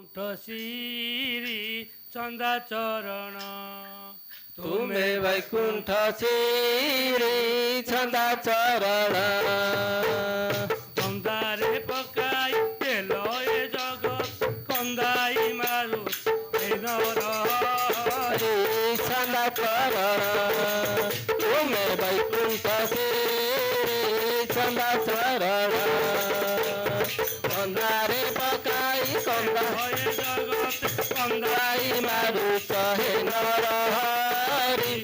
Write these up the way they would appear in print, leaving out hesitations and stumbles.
ଶ୍ରୀ ଚନ୍ଦା ଚରଣ ତୁମେ ବୈକୁଣ୍ଠ ଶ୍ରୀ ଛନ୍ଦା ଚରଣ କନ୍ଦାରେ ପକାଇ ତେଲ ଏ ଜଗତ କନ୍ଦାଇ ମାରୁ ଏ ନର ହରି ଛନ୍ଦା ଚରଣ ତୁମେ ବୈକୁଣ୍ଠ ଶ୍ରୀ ଛନ୍ଦା ଚରଣ କନ୍ଦାରେ ପକାଇ କନ୍ଦା ଏ ଜଗତ କନ୍ଦାଇ ମାରୁଛ ହେ ନର ହରି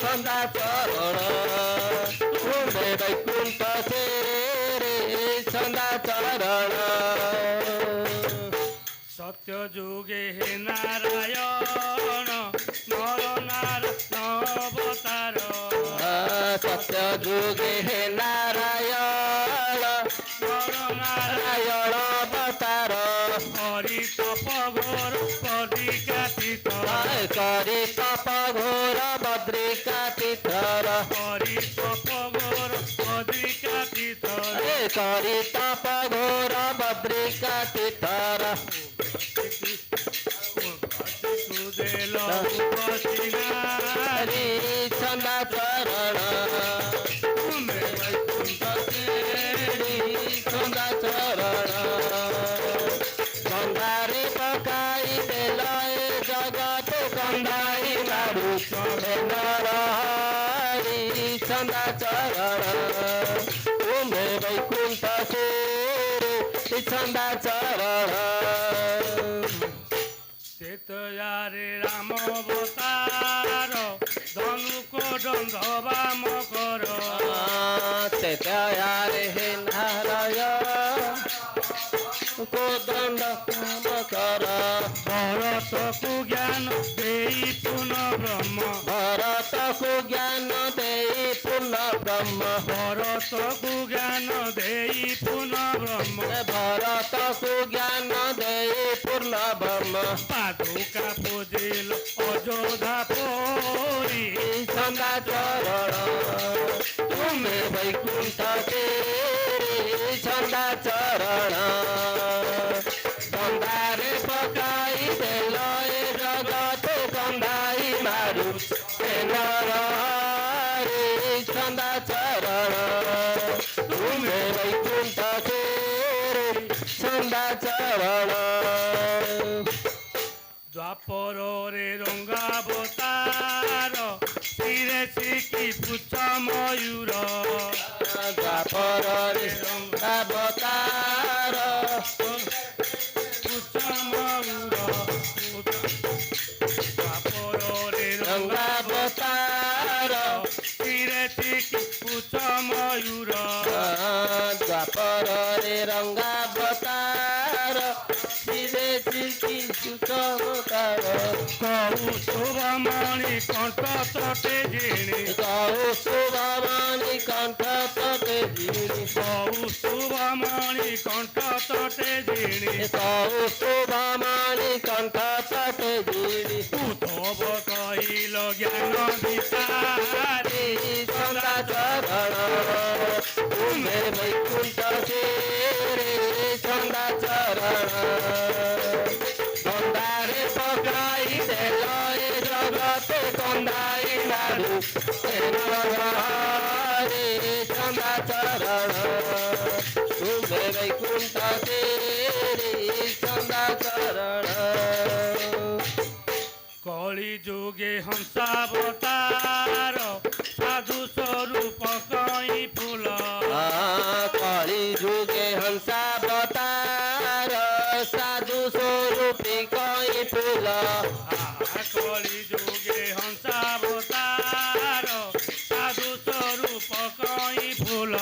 ଛନ୍ଦା ଚରଣ ତୁମେ ବୈକୁଣ୍ଠ ଶ୍ରୀ ଛନ୍ଦା ଚରଣ সত্য যুগে হে নারায়ণ নর নারায়ণ অবতার सत्य जुगे हे नारायण নর নারায়ণ नारायण अवतार হরি তপঘোর পদিকাতীত करि तप घोर बद्रिका तीर्थर হরি তপঘোর পদিকাতীত करि तप घोर बद्रिका तीर्थर সুদেল উপসিনা हरि छंदा चरण তুমি छंदा चरण गंगारे पकाई देलय जगत कंधाई मारू नर हरि छंदा चरण तुम्हे वैकुंठ श्री छंदा चरण তেতয়ারে রাম অবতার ধনুক দন্ধবা মকর तेतयारे हे नारायण को दंड काम कर ভরতকু জ্ঞান দেই পুনঃ ব্রহ্ম भरत को ज्ञान दे पूर्ण ब्रह्म ভরতকু জ্ঞান দেই পুনঃ ব্রহ্ম भरत को ज्ञान दे पूर्ण ब्रह्म পাদুকা পুজিল অযোধ্যা পরি छंदा चरण तुम्हें वैकुंठ श्री छंदा चरण कंधारे पकाई देलय जगत कंधाई मारू नर हरि छंदा चरण तुम्हें वैकुंठ श्री छंदा चरण দ্বাপরে রঙ্গাবতার তীরে শিখি পুচ্ছ ময়ূর द्वापरे अवतार পুচ্ছ ময়ূর দ্বাপরে रंगावतार তীরে শিখি পুচ্ছ ময়ূর द्वापरे रंगावतार शिरे चिकी सुखवतार কৌশুভমণি কণ্ঠ তটে জিণি गौ सुभवानी कंठ तटे जीणी কৌশুভমণি কণ্ঠ তটে জিণি गौ सुभवानी कंठ तटे जीणी উদ্ধব কহিল জ্ঞান বিচারে छंदा चरण तुम्हें वैकुंठ श्री छंदा चरण कंधारे पकाई देलय जगत कंधाई मारू हरि छंदा चरण तुम्हें वैकुंठ श्री छंदा चरण কলি যুগে হংসাবতার সাধু স্বরূপ কই ফুল कलि जुगे हंसावतार साधु स्वरूपी कई फूल কলি যুগে হংসাবতার সাধু স্বরূপ কই ফুল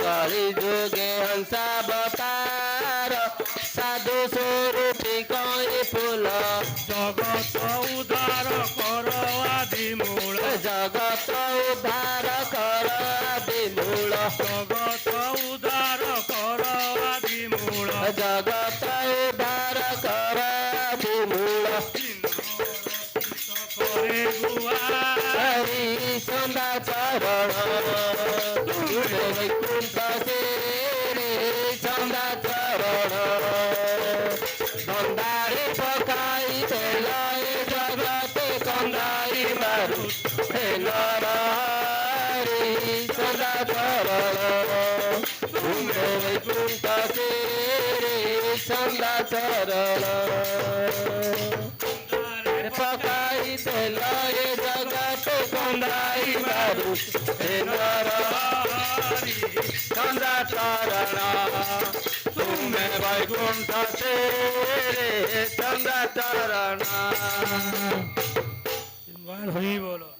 कलि जुगे हंसावतार साधु स्वरूपी कई फूल জগত উদ্ধার কর আদি মূল जगत उद्धार कर आदि मूल জগত উদ্ধার কর আদি মূল जगत उद्धार कर आदि मूल করে গুয়া हरि छंदा चरण तुम्हें वैकुंठ श्री छंदा चरण চরণ তুমে বৈকুণ্ঠ চন্দা চরণ পকাই দেল এ জগত কন্দাই মারু হে নরহরি চন্দা চরণ তুমে বৈকুণ্ঠ চন্দা চরণ हरी बोलो।